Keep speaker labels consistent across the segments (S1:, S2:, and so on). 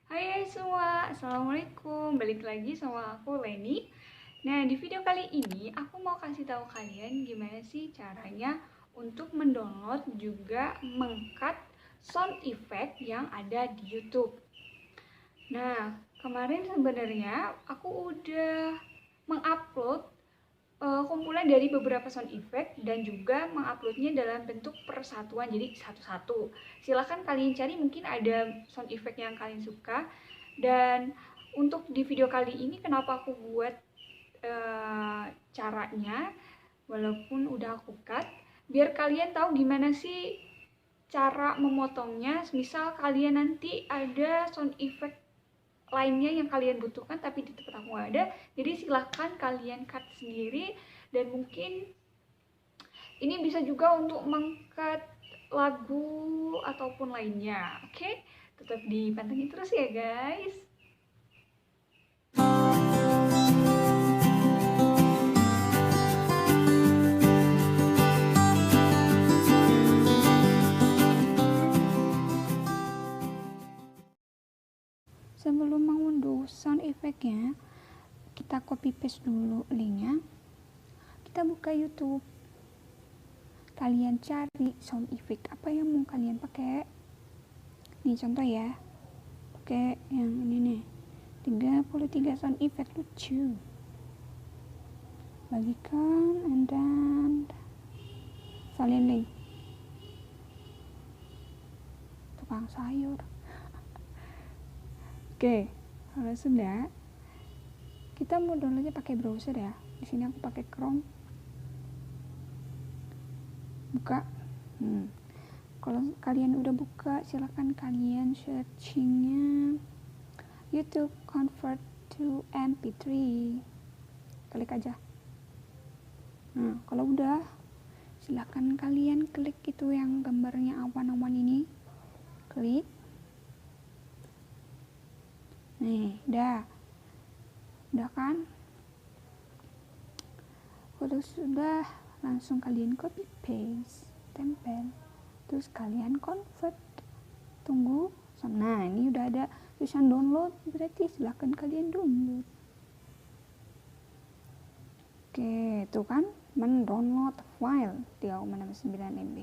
S1: Hai semua, Assalamualaikum. Balik lagi sama aku Leni. Nah, di video kali ini aku mau kasih tahu kalian gimana sih caranya untuk mendownload juga mengkat sound effect yang ada di YouTube. Nah, kemarin sebenarnya aku udah mengupload kumpulan dari beberapa sound effect dan juga menguploadnya dalam bentuk persatuan, jadi satu-satu. Silahkan kalian cari, mungkin ada sound effect yang kalian suka. Dan untuk di video kali ini kenapa aku buat caranya walaupun udah aku cut, biar kalian tahu gimana sih cara memotongnya. Misal kalian nanti ada sound effect lainnya yang kalian butuhkan tapi di tempat aku nggak ada, jadi silahkan kalian cut sendiri. Dan mungkin ini bisa juga untuk mengkat lagu ataupun lainnya. Oke, tetap dipantengin terus ya guys. Sebelum mengunduh sound effect-nya, kita copy paste dulu linknya. Kita buka YouTube. Kalian cari sound effect apa yang mau kalian pakai. Nih contoh ya. Pakai yang ini nih. 33 sound effect lucu. Bagikan and then salin link. Tukang sayur. Oke, kalau sudah, kita mau downloadnya pakai browser ya. Di sini aku pakai Chrome. Buka. Kalau kalian udah buka, silahkan kalian searchingnya YouTube convert to MP3. Klik aja. Nah, kalau udah, silahkan kalian klik itu yang gambarnya awan-awan ini. Klik. Nih, udah kan? Kalau sudah, langsung kalian copy paste, tempel, terus kalian convert. Tunggu. Nah, ini udah ada tulisan download, berarti silahkan kalian download. Oke, itu kan mendownload file 3,69 MB.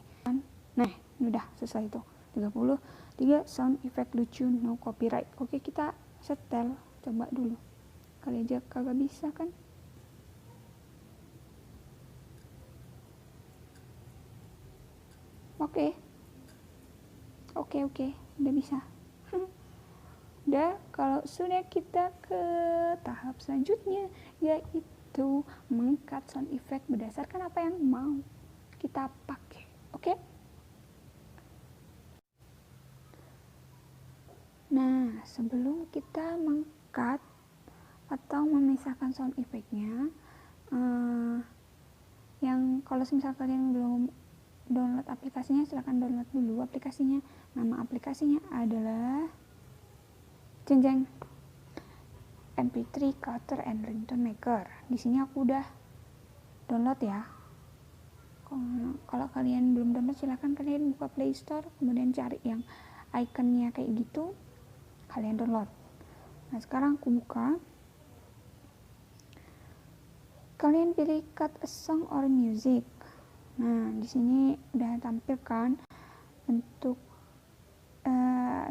S1: Nah, ini udah selesai itu. 33 sound effect lucu no copyright. Oke, kita setel, coba dulu. Kali aja kagak bisa kan? Oke, udah bisa. Udah, kalau sudah kita ke tahap selanjutnya, yaitu mengkat sound effect berdasarkan apa yang mau kita pakai. Oke? Nah, sebelum kita mengkat atau memisahkan sound effect-nya, yang kalau misal kalian belum download aplikasinya, silahkan download dulu aplikasinya. Nama aplikasinya adalah jeng MP3 Cutter and Ringtone Maker. Di sini aku udah download ya. Kalau kalian belum download, silahkan kalian buka Play Store, kemudian cari yang ikonnya kayak gitu, kalian download. Nah, sekarang aku buka. Kalian pilih cut a song or music. Nah, di sini udah tampilkan bentuk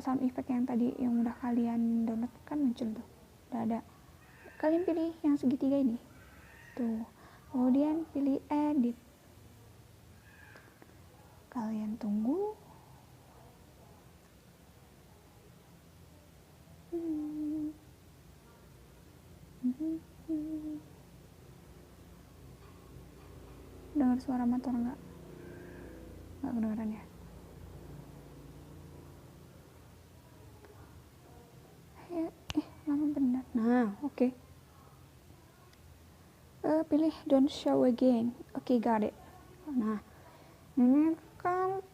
S1: sound effect yang tadi yang udah kalian download, kan muncul tuh. Udah ada. Kalian pilih yang segitiga ini. Tuh. Kemudian pilih edit. Kalian tunggu. Dengar suara motor nggak? Nggak kedengeran ya? Nah, oke. Pilih don't show again. Oke, got it. Nah, ini kan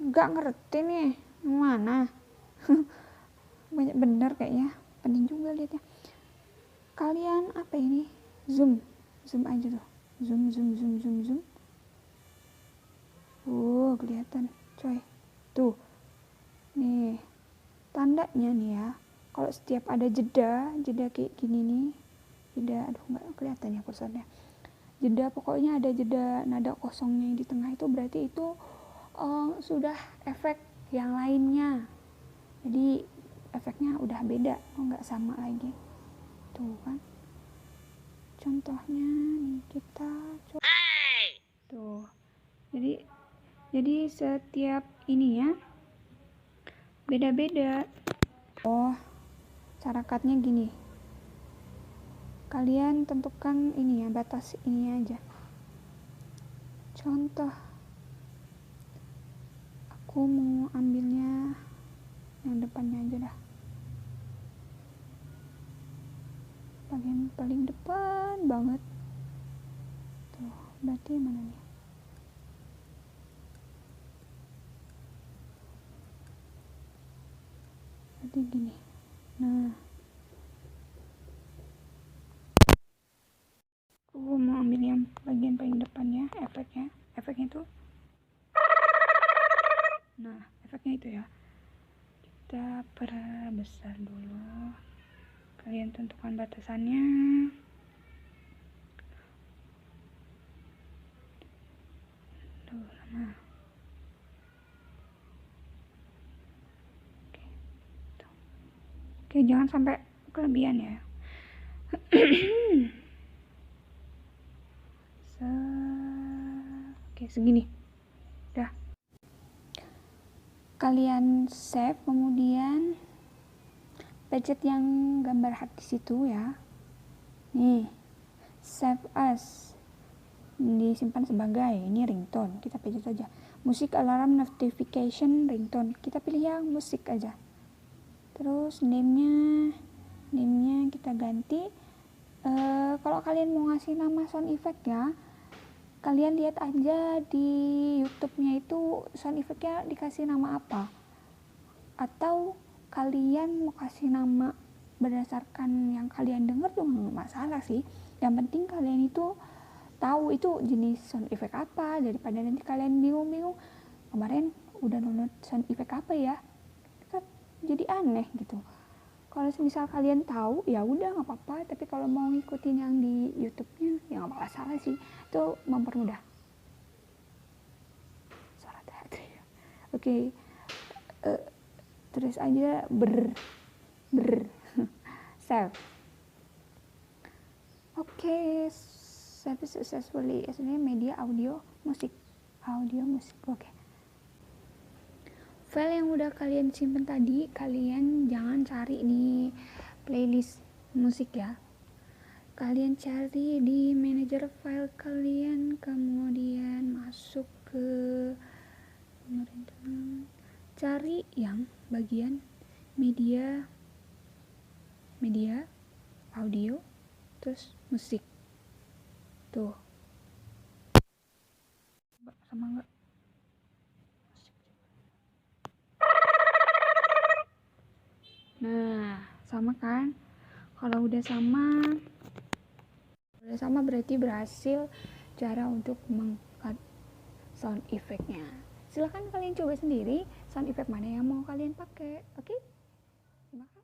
S1: nggak ngerti nih mana. Banyak bener kayaknya. Penting juga lihatnya. Kalian apa ini? Zoom aja tuh. Zoom. Kelihatan, coy. Tuh. Nih, tandanya nih ya. Kalau setiap ada jeda kayak gini nih. Jeda, aduh nggak kelihatan ya kursornya. Jeda, pokoknya ada jeda nada kosongnya di tengah, itu berarti itu sudah efek yang lainnya. Jadi efeknya udah beda, nggak sama lagi. Tuh kan. Contohnya nih kita coba. Tuh. Jadi setiap ini ya beda-beda. Cara cutnya gini. Kalian tentukan ini ya, batas ini aja. Contoh, aku mau ambilnya yang depannya aja dah. Bagian paling depan banget. Tuh, berarti mana nih? Berarti gini. Nah, aku mau ambil yang bagian paling depan ya, efeknya tuh. Nah, efeknya itu ya, kita perbesar dulu. Kalian tentukan batasannya. Tuh, nah. Oke, jangan sampai kelebihan ya. Oke, segini. Udah. Kalian save, kemudian pencet yang gambar hati situ ya. Nih, save as. Disimpan sebagai, ini ringtone. Kita pencet aja. Musik alarm notification ringtone. Kita pilih yang musik aja. Terus name-nya kita ganti. Kalau kalian mau ngasih nama sound effect ya, kalian lihat aja di YouTube-nya itu sound effect-nya dikasih nama apa. Atau kalian mau kasih nama berdasarkan yang kalian dengar juga nggak masalah sih. Yang penting kalian itu tahu itu jenis sound effect apa, daripada nanti kalian bingung-bingung kemarin udah download sound effect apa ya, kan jadi aneh gitu. Kalau misal kalian tahu ya udah nggak apa-apa, tapi kalau mau ngikutin yang di YouTube-nya ya nggak masalah sih, itu mempermudah. Suara teater. Oke. Terus aja ber save. Oke, save successfully. Sebenarnya media audio musik. Oke. File yang udah kalian simpen tadi, kalian jangan cari di playlist musik ya. Kalian cari di manajer file kalian, kemudian masuk ke cari yang bagian media audio, terus musik. Tuh. Sama enggak? Nah, sama kan? Kalau udah sama berarti berhasil cara untuk meng-cut sound effect-nya. Silahkan kalian coba sendiri sound effect mana yang mau kalian pakai. Oke? Terima kasih.